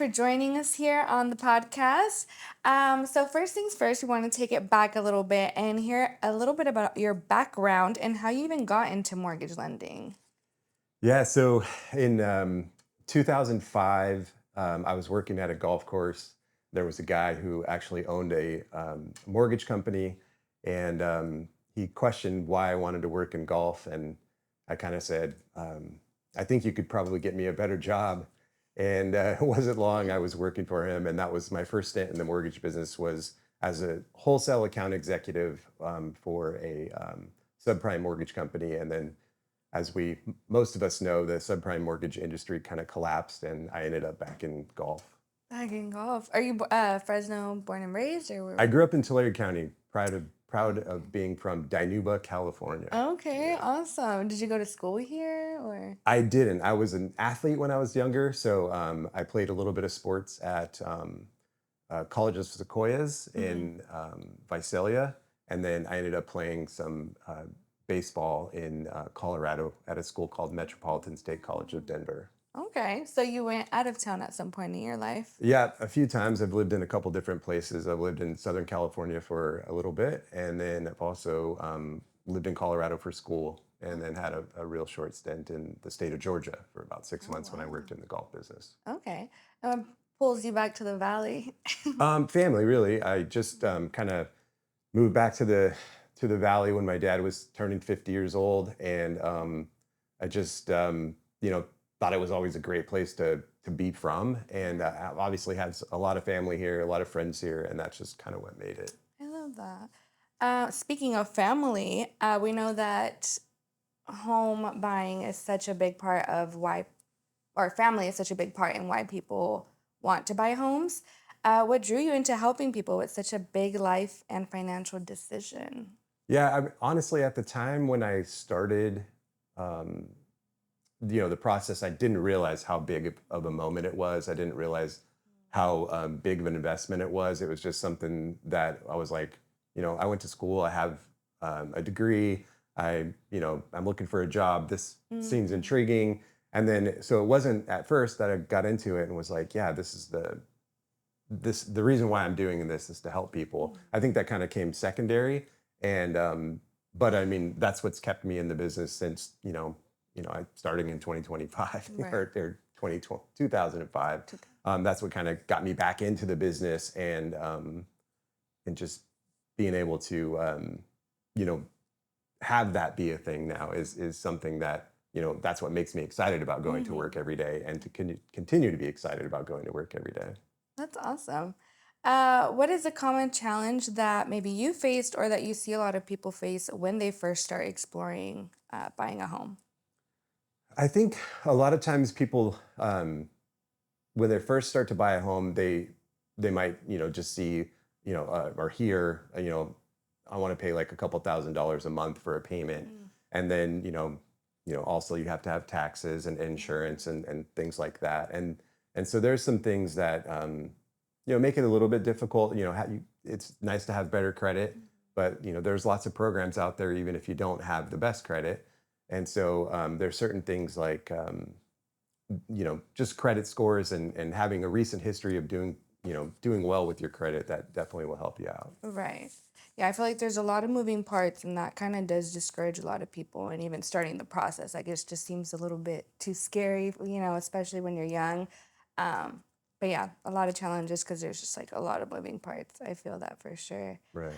for joining us here on the podcast. So first things first, we want to take it back a little bit and hear a little bit about your background and how you even got into mortgage lending. Yeah, so in 2005, I was working at a golf course. There was a guy who actually owned a mortgage company, and he questioned why I wanted to work in golf. And I kind of said, I think you could probably get me a better job. And it wasn't long I was working for him, and that was my first stint in the mortgage business was as a wholesale account executive for a subprime mortgage company. And then as most of us know, the subprime mortgage industry kind of collapsed, and I ended up back in golf. Back in golf. Are you Fresno born and raised or I where? grew up in Tulare County, proud of being from Dinuba, California. Okay, Yeah. awesome. Did you go to school here or? I didn't. I was an athlete when I was younger, so I played a little bit of sports at College of Sequoias Mhm. in Visalia, and then I ended up playing some baseball in Colorado at a school called Metropolitan State College of Denver. Okay, so you went out of town at some point in your life. Yeah, a few times. I've lived in a couple different places. I've lived in Southern California for a little bit, and then I've also lived in Colorado for school, and then had a real short stint in the state of Georgia for about six Oh months when I wow. worked in the golf business. Okay. Pulls you back to the valley. Family, really. I just kind of moved back to the valley when my dad was turning 50 years old, and I just thought it was always a great place to be from, and I obviously had a lot of family here, a lot of friends here, and that's just kind of what made it. I love that. Speaking of family, we know that home buying is such a big part of why, or family is such a big part in why people want to buy homes. What drew you into helping people with such a big life and financial decision? Yeah, honestly, at the time when I started, um, the process, I didn't realize how big of a moment it was. I didn't realize how big of an investment it was. It was just something that I was like, I went to school. I have a degree. I'm looking for a job. This seems Mm-hmm. intriguing. And then, so it wasn't at first that I got into it and was like, yeah, the reason why I'm doing this is to help people. I think that kind of came secondary, and but I mean that's what's kept me in the business since I starting in 2025 Right. or 2005. That's what kind of got me back into the business, and just being able to you know have that be a thing now is something that that's what makes me excited about going to work Hmm. every day, and to continue to be excited about going to work every day. That's awesome. What is a common challenge that maybe you faced or that you see a lot of people face when they first start exploring buying a home? I think a lot of times people, when they first start to buy a home, they might just see or hear I want to pay like a couple $1,000s a month for a payment, Mm. and then also you have to have taxes and insurance and things like that, and so there's some things that make it a little bit difficult. It's nice to have better credit, but there's lots of programs out there even if you don't have the best credit, and so there's certain things like just credit scores and having a recent history of doing well with your credit that definitely will help you out. Right. Yeah, I feel like there's a lot of moving parts, and that kind of does discourage a lot of people. And even starting the process, I guess, just seems a little bit too scary, especially when you're young. Um, but yeah, a lot of challenges because there's just like a lot of moving parts. I feel that for sure. Right.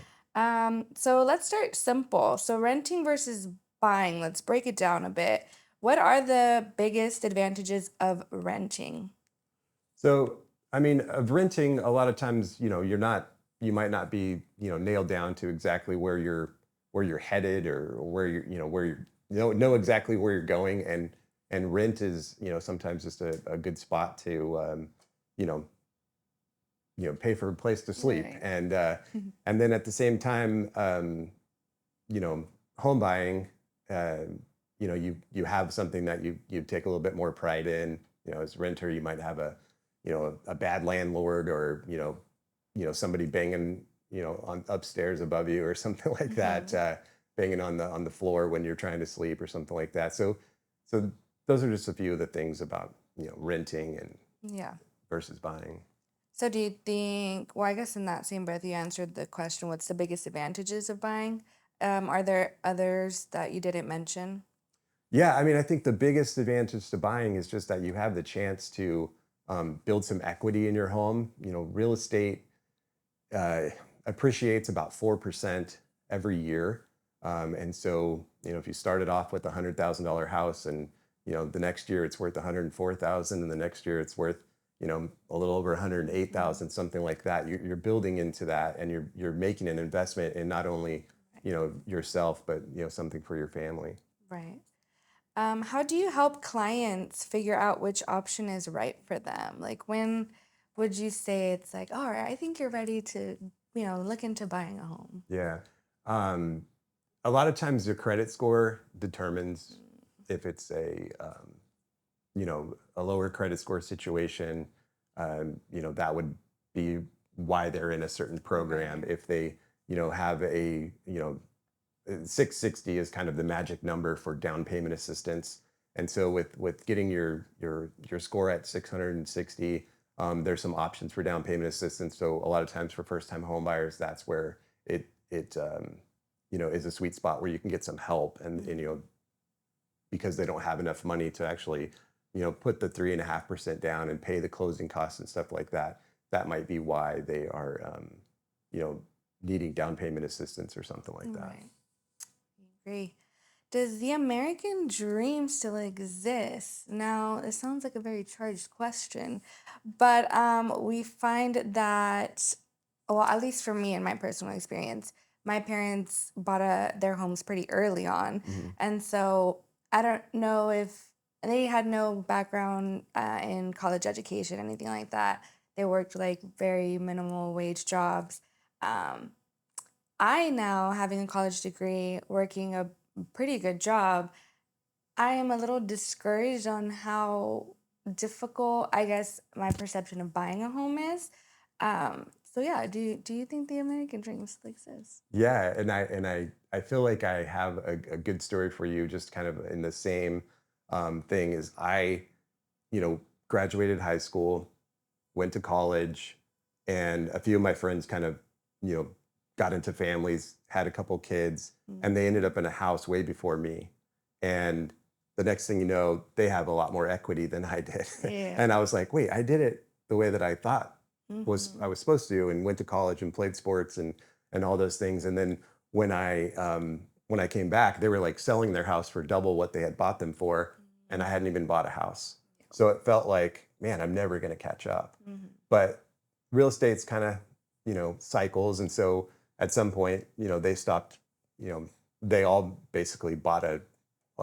So let's start simple. So renting versus buying, let's break it down a bit. What are the biggest advantages of renting? So, I mean, of renting, a lot of times, you might not be, nailed down to exactly where you're headed, or where where know exactly where you're going. And rent is, sometimes just a good spot to, you know, pay for a place to sleep. Right. And then at the same time, you know, home buying, uh, you have something that you take a little bit more pride in. As a renter, you might have a bad landlord, or somebody banging on upstairs above you, or something like that, Mhm. banging on the floor when you're trying to sleep, or something like that. So those are just a few of the things about renting and Yeah. versus buying. So do you think, well, I guess in that same breath, you answered the question, what's the biggest advantages of buying? Are there others that you didn't mention? Yeah, I mean, I think the biggest advantage to buying is just that you have the chance to build some equity in your home. Real estate uh, appreciates about 4% every year. And so, if you started off with $100,000 house and, the next year it's worth 104,000 and the next year it's worth, a little over Mhm. 108,000, something like that. You're building into that and you're making an investment in not only, yourself, but, something for your family. Right. How do you help clients figure out which option is right for them? Like, when would you say it's like, all right, I think you're ready to, look into buying a home? Yeah. Um, a lot of times your credit score determines Mm. if it's a lower credit score situation. That would be why they're in a certain program. Right. If they, have 660 is kind of the magic number for down payment assistance. And so with getting your score at 660, there's some options for down payment assistance. So a lot of times for first time home buyers, that's where it is a sweet spot where you can get some help and because they don't have enough money to actually put the 3.5% down and pay the closing costs and stuff like that. That might be why they are you know needing down payment assistance or something like that. Right. Agree. Does the American dream still exist? Now, it sounds like a very charged question, but we find that, well, at least for me in my personal experience, my parents bought their homes pretty early on, Mhm. and so I don't know if they had no background in college education, anything like that. They worked like very minimal wage jobs. Um, I now, having a college degree, working a pretty good job, I am a little discouraged on how difficult, I guess, my perception of buying a home is. So yeah, do you think the American dream still exists? Yeah, and I feel like I have a good story for you, just kind of in the same thing. Is I you know graduated high school, went to college, and a few of my friends kind of, you know, got into families, had a couple kids, and they ended Mhm. up in a house way before me. And the next thing you know, they have a lot more equity than I did. Yeah. And I was like, wait, I did it the way that I thought I Hmm. was supposed to, and went to college and played sports and all those things. And then when I came back, they were like selling their house for double what they had bought them for, and I hadn't even bought a house. So it felt like, man, I'm never going to catch up. Hmm. But real estate's kind of, cycles. And so at some point, they stopped, you know, they all basically bought a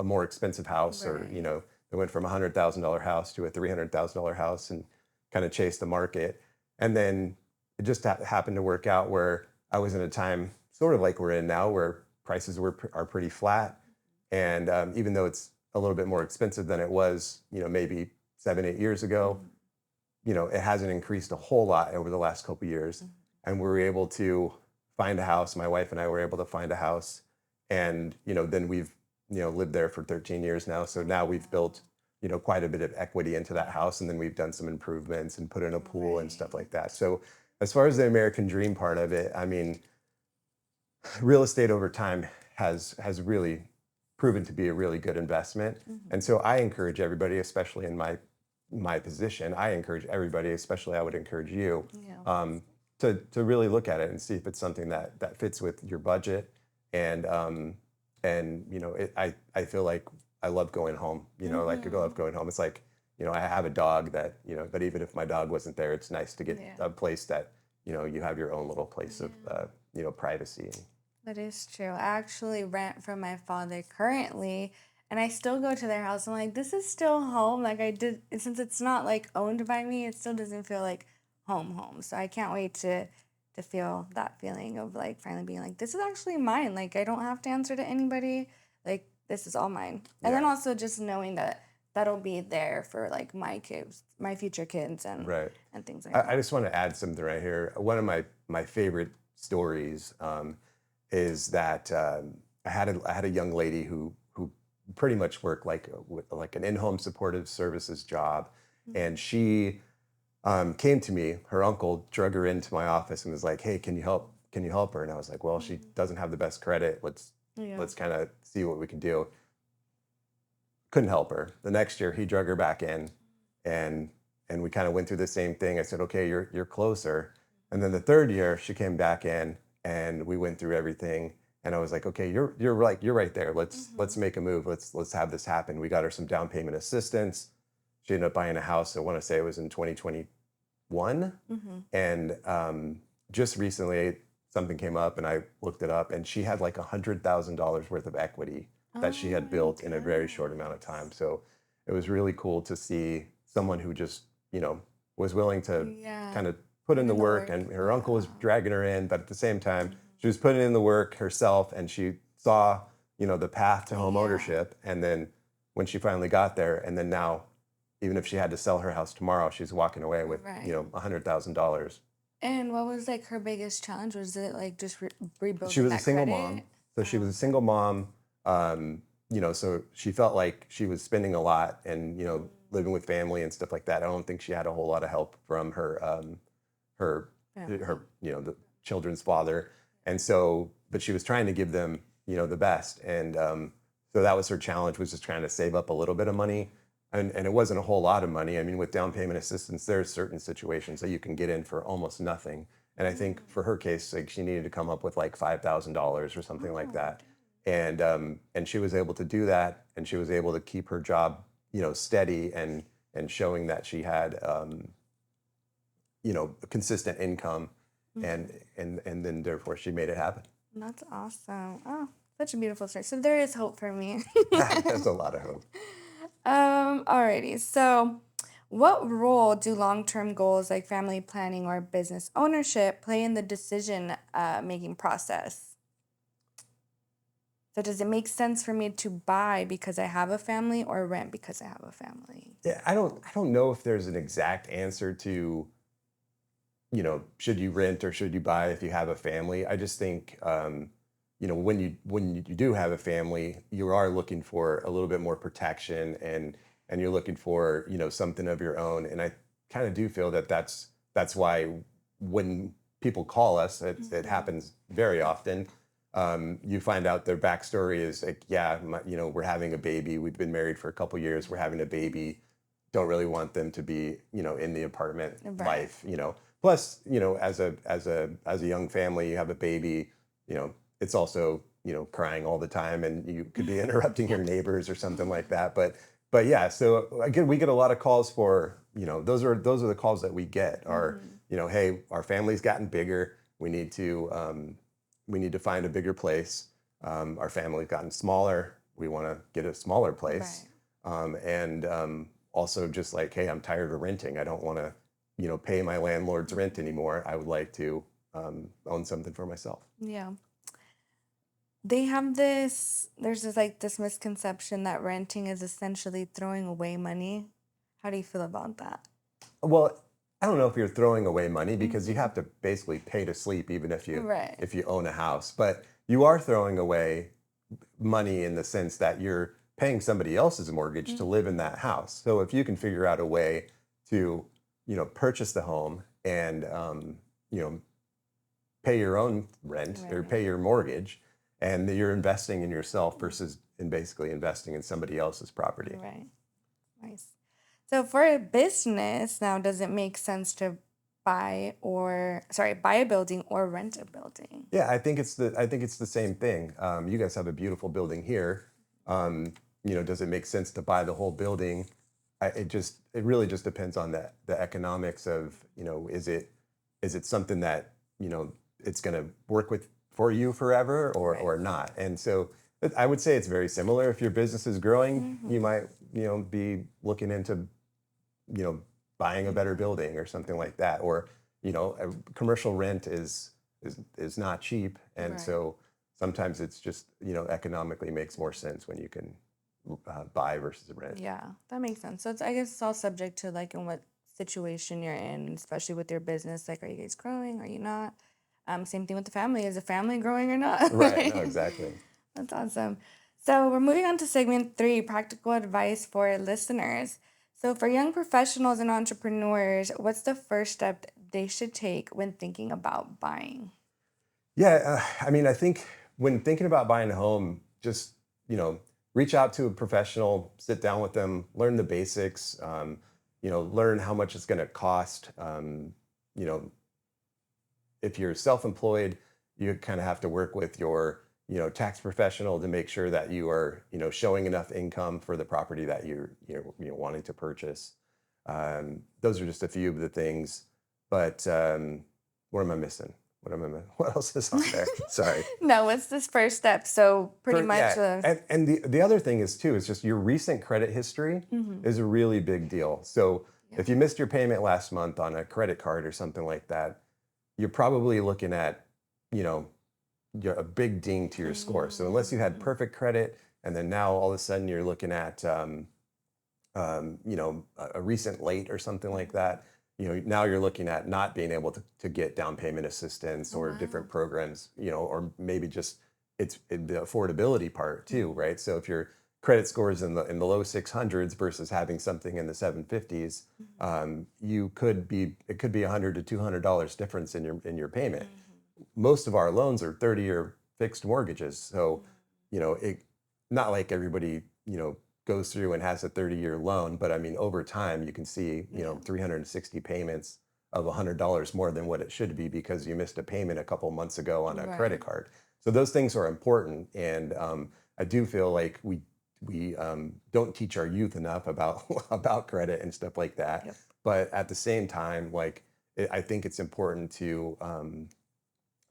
more expensive house, or, Right. they went from $100,000 house to a $300,000 house and kind of chased the market. And then it just happened to work out where I was in a time sort of like we're in now, where prices are pretty flat. And even though it's a little bit more expensive than it was, maybe 7, 8 years ago, Mhm. it hasn't increased a whole lot over the last couple of years. Mhm. And we were able to find a house. My wife and I were able to find a house. And, then we've, lived there for 13 years now. So Oh, now we've built, wow. quite a bit of equity into that house. And then we've done some improvements and put in a pool and stuff Right. like that. So as far as the American dream part of it, I mean, real estate over time has really proven to be a really good investment. And Hmm. so I encourage everybody, especially in my position, I encourage everybody, especially I would encourage you, Yeah. um, to really look at it and see if it's something that fits with your budget. And I feel like I love going home. Like I love Hmm. going home. It's like, I have a dog that, but even if my dog wasn't there, it's nice to get Yeah. a place that, you have your own little place of Yeah. privacy. That is true. I actually rent from my father currently, and I still go to their house. I'm like, this is still home. Like, I did, since it's not like owned by me, it still doesn't feel like home. So I can't wait to feel that feeling of like finally being like, this is actually mine. Like, I don't have to answer to anybody. Like, this is all mine. And then Yeah, also just knowing that that'll be there for like my kids, my future kids, right. and things like I that. just want to add something right here. One of my favorite stories is that I had a young lady who pretty much worked like with like an in-home supportive services job, and Mhm. came to me. Her uncle drug her into my office and was like, "Hey, can you help? Can you help her?" And I was like, "Well, she Mhm. doesn't have the best credit. Yeah. Let's kind of see what we can do." Couldn't help her. The next year, he drug her back in, and we kind of went through the same thing. I said, "Okay, you're closer." And then the third year, she came back in, and we went through everything. And I was like, "Okay, you're right there. Let's Mhm. make a move. Let's have this happen." We got her some down payment assistance. She ended up buying a house. I want to say it was in 2021. Mhm. And just recently, something came up, and I looked it up, and she had like $100,000 worth of equity that she Oh had my built in a very short amount of time. goodness. So it was really cool to see someone who just, was willing to Yeah. kind of put Put in the in the work. work. And her uncle was Yeah. dragging her in, but at the same time, she was Mhm. putting in the work herself, and she saw, the path to home Yeah. ownership. And then when she finally got there, and then now, even if she had to sell her house tomorrow, she's walking away with, Right. $100,000. And what was like her biggest challenge? Was it like just She rebuilding was a that single credit? mom. So she Oh, was a okay. single mom. So she felt like she was spending a lot and, Mm, living with family and stuff like that. I don't think she had a whole lot of help from her, family. the children's father. And so, but she was trying to give them, the best. And so that was her challenge, was just trying to save up a little bit of money. And it wasn't a whole lot of money. I mean, with down payment assistance, there's certain situations that you can get in for almost nothing. And I think Mm. for her case, like she needed to come up with like $5,000 or something like Oh, that. dang. And she was able to do that, and she was able to keep her job, steady, and showing that she had, a consistent income, and Mhm. then therefore she made it happen. That's awesome. Oh, such a beautiful story. So there is hope for me. That's a lot of hope. Alrighty. So, what role do long-term goals like family planning or business ownership play in the decision making process? So, does it make sense for me to buy because I have a family or rent because I have a family? Yeah, I don't know if there's an exact answer to, should you rent or should you buy if you have a family. I just think, when you do have a family, you are looking for a little bit more protection, and you're looking for, something of your own. And I kind of do feel that that's why when people call us, it Hmm. happens very often. You find out their backstory is like, yeah, we're having a baby. We've been married for a couple years. We're having a baby. Don't really want them to be, in the apartment Right. life. Plus, as a young family, you have a baby, it's also, crying all the time, and you could be interrupting your neighbors or something like that. But yeah, so again, we get a lot of calls for, those are the calls that we get are, Hmm. hey, our family's gotten bigger. We need to find a bigger place. Our family's gotten smaller. We want to get a smaller place. Right. And Also, just like, hey, I'm tired of renting. I don't want to, pay my landlord's rent Hmm. anymore. I would like to own something for myself. Yeah. There's this misconception that renting is essentially throwing away money. How do you feel about that? Well, I don't know if you're throwing away money, because you Hmm. have to basically pay to sleep, even if you Right. if you own a house. But you are throwing away money in the sense that you're paying somebody else's mortgage to live in Hmm. that house. So if you can figure out a way to, purchase the home, and you know, pay your own rent or Right. pay your mortgage, and you're investing in yourself Mm. versus in basically investing in somebody else's property. Right. Nice. So for a business, now does it make sense to buy a building or rent a building? Yeah, I think it's the same thing. You guys have a beautiful building here. Does it make sense to buy the whole building? It really just depends on the economics of, is it something that, it's going to work with for you forever, or Right. not. And so I would say it's very similar. If your business is growing, you Hmm. might, be looking into, you know, buying a better Yeah. building or something like that. Or, a commercial rent is not cheap. And Right. so sometimes it's just, economically makes more sense when you can buy versus rent. Yeah, that makes sense. So I guess it's all subject to like in what situation you're in, especially with your business. Like, are you guys growing? Are you not? Same thing with the family. Is the family growing or not? Right. No, exactly. That's awesome. So we're moving on to segment three, practical advice for listeners. So, for young professionals and entrepreneurs, what's the first step they should take when thinking about buying? Yeah, I mean, I think when thinking about buying a home, just reach out to a professional, sit down with them, learn the basics. Learn how much it's going to cost. You know, if you're self-employed, you kind of have to work with your tax professional to make sure that you are showing enough income for the property that you're wanting to purchase. Those are just a few of the things. But what am I missing? What else is on there? Sorry. No, what's this first step? So, pretty much, Yeah, and the other thing is too is just your recent credit history mhm, is a really big deal. So yeah. if you missed your payment last month on a credit card or something like that, you're probably looking at, you know, a big ding to your score. So unless you had Mm, perfect credit, and then now all of a sudden you're looking at, a recent late or something like mhm. that, now you're looking at not being able to get down payment assistance Oh, or wow. different programs, or maybe just the affordability part too, Mhm, right? So if your credit score is in the low 600s versus having something in the 750s, mhm, it could be $100 to $200 difference in your payment. mhm, Most of our loans are 30-year fixed mortgages. So, mhm. it not like everybody, goes through and has a 30-year loan, but I mean, over time, you can see, Yeah. 360 payments of $100 more than what it should be because you missed a payment a couple months ago on a credit Right. card. So those things are important, and I do feel like we don't teach our youth enough about about credit and stuff like that. Yep. But at the same time, like I think it's important to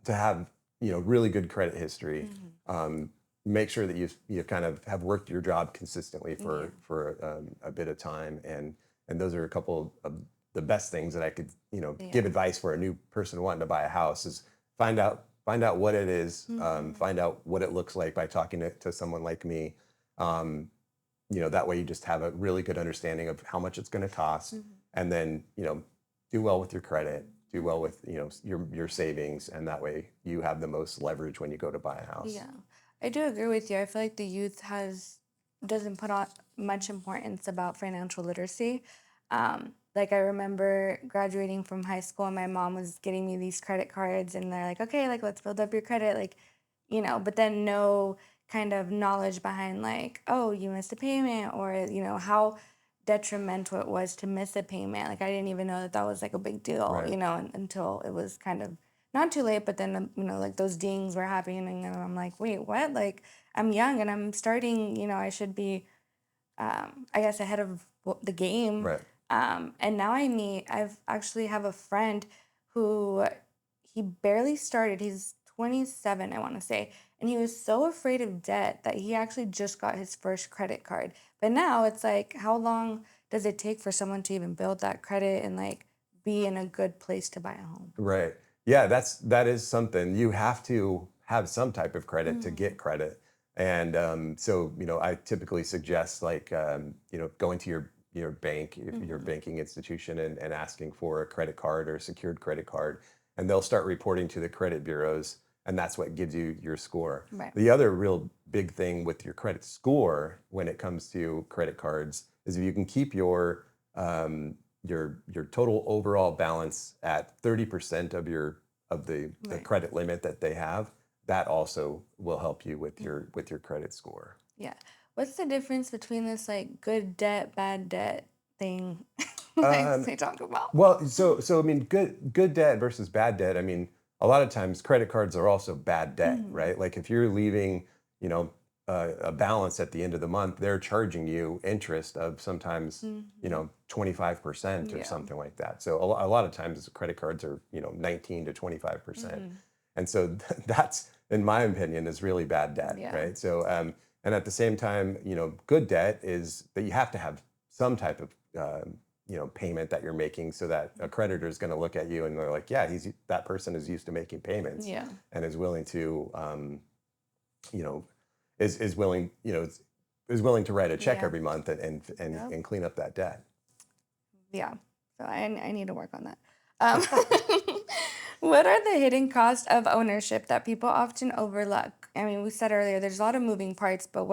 have really good credit history. Mhm. Um, Make sure that you kind of have worked your job consistently Yeah. for a bit of time, and those are a couple of the best things that I could give Yeah. advice for a new person wanting to buy a house is find out what it is, Mhm. find out what it looks like by talking to someone like me. Um, that way you just have a really good understanding of how much it's going to cost, Mhm. and then do well with your credit, do well with your savings, and that way you have the most leverage when you go to buy a house. Yeah, I do agree with you. I feel like the youth has doesn't put on much importance about financial literacy. Like I remember graduating from high school, and my mom was getting me these credit cards, and they're like, "Okay, like let's build up your credit," like, but then no kind of knowledge behind like, "Oh, you missed a payment," or how detrimental it was to miss a payment. Like I didn't even know that that was like a big deal, Right. until it was kind of not too late, but then, like those dings were happening, and I'm like, wait, what? Like, I'm young and I'm starting, I should be, I guess, ahead of the game. Right. And now I've actually have a friend who he barely started. He's 27, I want to say. And he was so afraid of debt that he actually just got his first credit card. But now it's like, how long does it take for someone to even build that credit and like be in a good place to buy a home? Right. Yeah, that is something. You have to have some type of credit to get Mhm. credit. And so, I typically suggest like going to your bank, if your Mhm. banking institution, and asking for a credit card or a secured credit card. And they'll start reporting to the credit bureaus, and that's what gives you your score. Right. The other real big thing with your credit score when it comes to credit cards is if you can keep um, your total overall balance at 30% of the Right. credit limit that they have, that also will help you with your Mhm. with your credit score. Yeah. What's the difference between this like good debt, bad debt thing like Um, they talk about? well, so I mean, good debt versus bad debt. I mean, a lot of times credit cards are also bad debt, Mhm. right? Like if you're leaving, you know, a balance at the end of the month, they're charging you interest of sometimes, Mhm. 25% or Yeah. something like that. So a lot of times credit cards are, 19 to 25%. Mhm. And so that's, in my opinion, is really bad debt, Yeah. right? So, and at the same time, good debt is that you have to have some type of, payment that you're making so that a creditor Mhm. is going to look at you and they're like, yeah, that person is used to making payments Yeah. and is willing to, you know, is willing, is willing to write a check Yeah. every month Yep. and clean up that debt. Yeah. So I need to work on that. Um, what are the hidden costs of ownership that people often overlook? I mean, we said earlier there's a lot of moving parts, but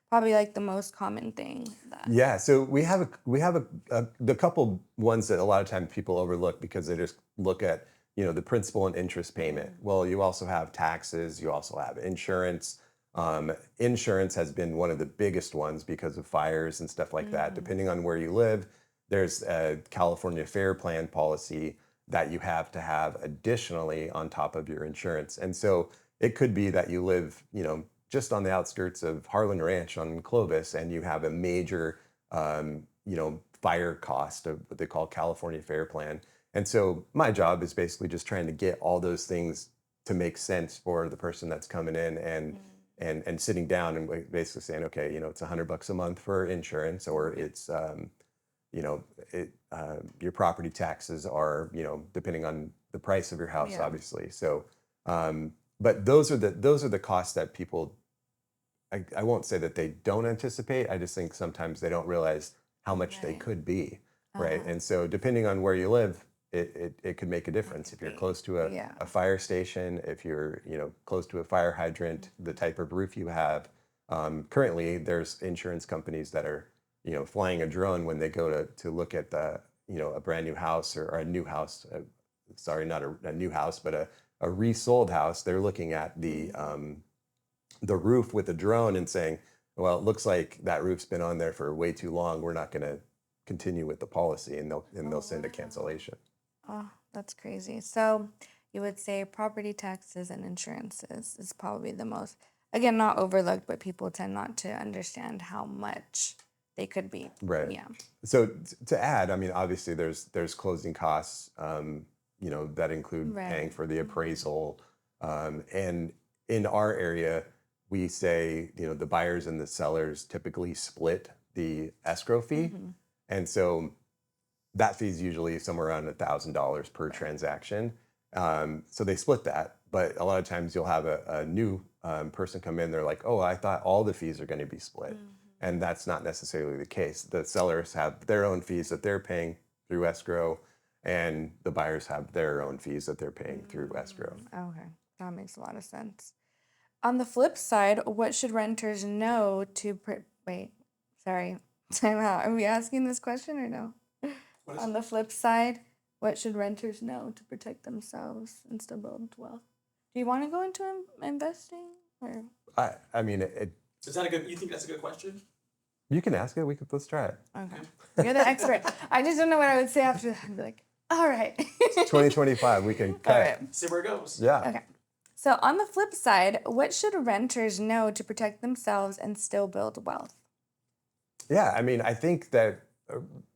probably like the most common thing that. Yeah, so the couple ones that a lot of times people overlook because they just look at, the principal and interest payment. Mm, Well, you also have taxes, you also have insurance. Insurance has been one of the biggest ones because of fires and stuff like that. mhm, Depending on where you live, there's a California Fair Plan policy that you have to have additionally on top of your insurance. And so it could be that you live, just on the outskirts of Harlan Ranch on Clovis, and you have a major, fire cost of what they call California Fair Plan. And so my job is basically just trying to get all those things to make sense for the person that's coming in and mm, and sitting down and basically saying, okay, it's $100 a month for insurance, or it's you know, your property taxes are, depending on the price of your house, yeah, obviously. So, but those are the costs that people, I won't say that they don't anticipate. I just think sometimes they don't realize how much they right. could be, right? Uh-huh. And so, depending on where you live, it could make a It difference. could If you're be. close to Yeah. a fire station, if you're, close to a fire hydrant, the Mhm. type of roof you have. Currently, there's insurance companies that are, flying a drone when they go to look at a brand new house, or a new house. Sorry, not a new house, but a resold house. They're looking at Mhm. the roof with a drone and saying, well, it looks like that roof's been on there for way too long. We're not going to continue with the policy, and they'll Oh, send a wow. cancellation. Oh, that's crazy. So you would say property taxes and insurances is probably the most, again, not overlooked, but people tend not to understand how much they could be. Right. Yeah. So to add, I mean, obviously there's closing costs, that include paying Right. for the Mhm. appraisal, and in our area, we say, the buyers and the sellers typically split the escrow fee, Mhm. and so that fee is usually somewhere around $1,000 per Right. transaction. So they split that, but a lot of times you'll have a new person come in. They're like, "Oh, I thought all the fees are going to be split," Mhm. and that's not necessarily the case. The sellers have their own fees that they're paying through escrow, and the buyers have their own fees that they're paying through escrow. Okay. That makes a lot of sense. On the flip side, what should renters know to wait, sorry. Time out. Are we asking this question or no? What is On it? the flip side, what should renters know to protect themselves and still build wealth? Do you want to go into investing or I mean, Is that a good? You think that's a good question? you can ask it. Let's try okay? Okay. You're the expert. I just don't know what I would say after that. I'd be like, all right. 2025. We can All right. cut. See where it goes. Yeah. Okay. So on the flip side, what should renters know to protect themselves and still build wealth? Yeah, I mean, I think that,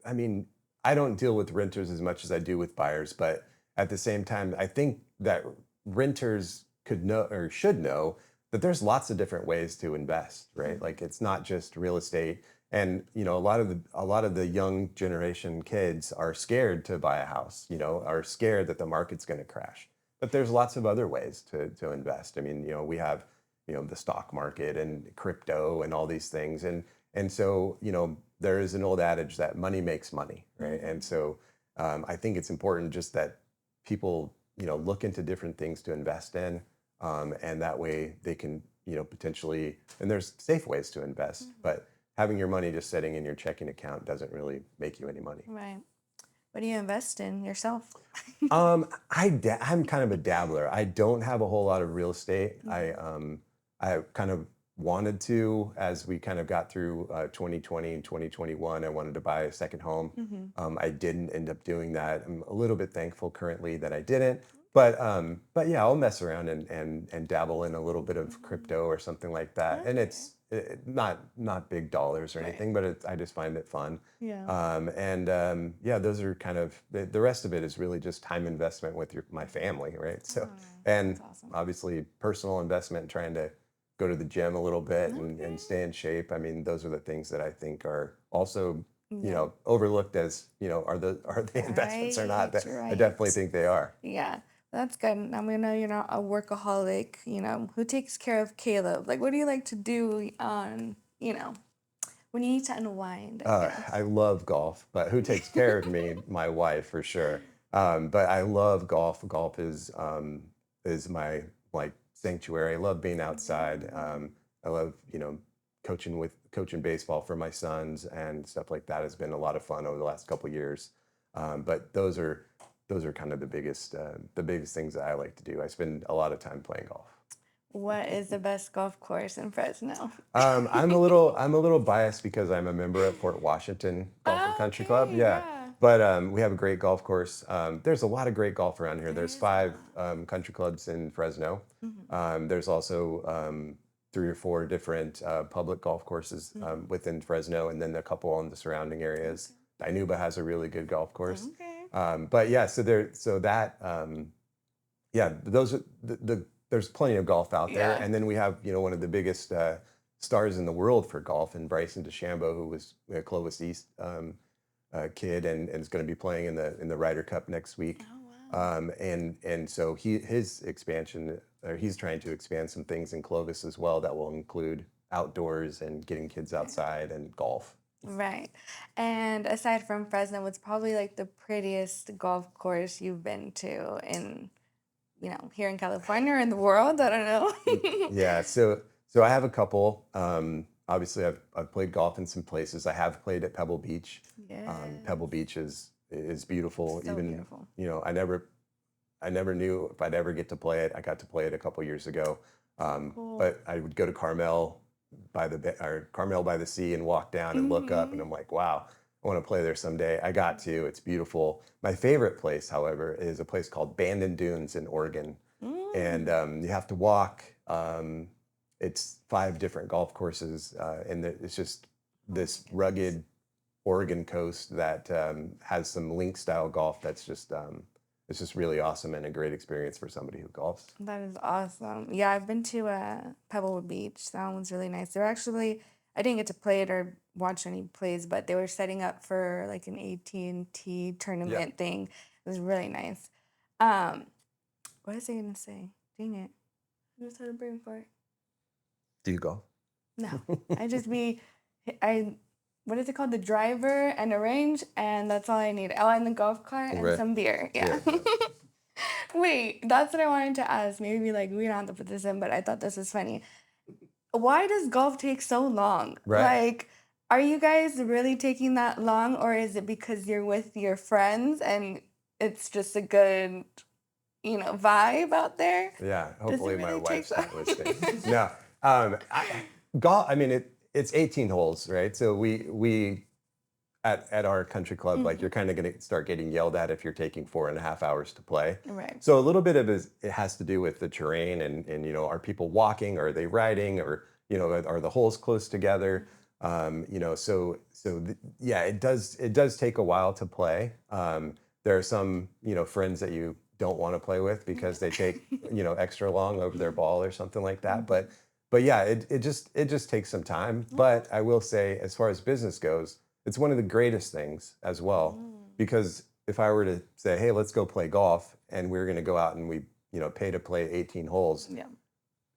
I mean, I don't deal with renters as much as I do with buyers, but at the same time, I think that renters could know or should know that there's lots of different ways to invest, right? Mhm. Like it's not just real estate. And a lot of the young generation kids are scared to buy a house, are scared that the market's going to crash. But there's lots of other ways to invest. I mean, we have, the stock market and crypto and all these things. And so, there is an old adage that money makes money, right? And Mhm. so, I think it's important just that people, look into different things to invest in, and that way they can, potentially. And there's safe ways to invest, Mhm. but having your money just sitting in your checking account doesn't really make you any money. Right. What do you invest in yourself? I'm kind of a dabbler. I don't have a whole lot of real estate. Mhm. I kind of wanted to, as we kind of got through 2020 and 2021. I wanted to buy a second home. Mhm. I didn't end up doing that. I'm a little bit thankful currently that I didn't. Okay. But yeah, I'll mess around and dabble in a little bit of Mhm. crypto or something like that. And Okay. it's not big dollars or Right. anything, but I just find it fun. Yeah. And yeah, those are kind of the rest of it is really just time investment with my family, right? So, Oh, and that's awesome. obviously personal investment, trying to go to the gym a little bit and Okay. stay in shape. I mean, those are the things that I think are also, Yeah. overlooked as, are they investments or not? Right. That I definitely Right. think they are. Yeah. That's good. Now we know you're not a workaholic. Who takes care of Caleb? Like, what do you like to do on, when you need to unwind, I I guess? love golf, but who takes care of me? My wife, for sure. But I love golf. Golf is my like sanctuary. I love being outside. Mhm. I love, coaching baseball for my sons and stuff like that has been a lot of fun over the last couple of years. But those are kind of the biggest things that I like to do. I spend a lot of time playing golf. What is the best golf course in Fresno? I'm a little biased because I'm a member at Fort Washington Golf and Oh, Country Club. okay, Yeah, yeah. but we have a great golf course. There's a lot of great golf around here. There There's is a 5 lot. country clubs in Fresno. Mhm, There's also 3 or 4 different public golf courses mhm. within Fresno, and then a couple in the surrounding areas. Dinuba has a really good golf course. Okay. But yeah, yeah, those are there's plenty of golf out there, Yeah. and then we have one of the biggest stars in the world for golf, and Bryson DeChambeau, who was a Clovis East kid, and is going to be playing in the Ryder Cup next week. Oh, wow. And so his expansion, or he's trying to expand some things in Clovis as well that will include outdoors and getting kids Right. outside and golf. Right. And aside from Fresno, what's probably like the prettiest golf course you've been to in, here in California or in the world? I don't know. Yeah, so I have a couple. Obviously, I've played golf in some places. I have played at Pebble Beach. Pebble Yes. Beach is beautiful. So Even beautiful. I never knew if I'd ever get to play it. I got to play it a couple years ago, Cool. but I would go to Carmel by the sea and walk down and look up, and Hmm. I'm like, wow, I want to play there someday. I got to. It's beautiful. My favorite place, however, is a place called Bandon Dunes in Oregon, and Mm. you have to walk. It's 5 different golf courses, and it's just Oh my this goodness. rugged Oregon coast that has some link style golf. That's just it's just really awesome and a great experience for somebody who golfs. That is awesome. Yeah, I've been to Pebble Beach. That one's really nice. They're actually, I didn't get to play it or watch any plays, but they were setting up for like an AT&T Yeah. tournament thing. It was really nice. Um, what was I gonna say? Dang it. I just had a brain fart. Do you golf? No, I just be, I, what is it called? The driver and a range, and that's all I need. Oh, and the golf cart and Right. some beer. Yeah. Yeah. Wait, that's what I wanted to ask. Maybe like we don't have to put this in, but I thought this was funny. Why does golf take so long? Right. Like, are you guys really taking that long, or is it because you're with your friends and it's just a good, vibe out there? Yeah, Does it hopefully my really take wife's that? not listening. No, golf. I mean, it's 18 holes, right? So we at our country club, like you're Mhm. kind of going to start getting yelled at if you're taking 4.5 hours to play. Right. So a little bit of it has to do with the terrain and are people walking, are they riding, or are the holes close together? Yeah, it does take a while to play. There are some friends that you don't want to play with because they take extra long over their ball or something like that. Mhm. But yeah, it just takes some time. But I will say, as far as business goes, it's one of the greatest things as well, Mm. because if I were to say, hey, let's go play golf, and we're going to go out and we pay to play 18 holes Yeah.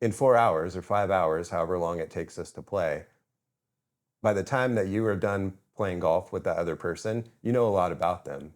in 4 hours or 5 hours, however long it takes us to play, by the time that you are done playing golf with that other person, you know a lot about them.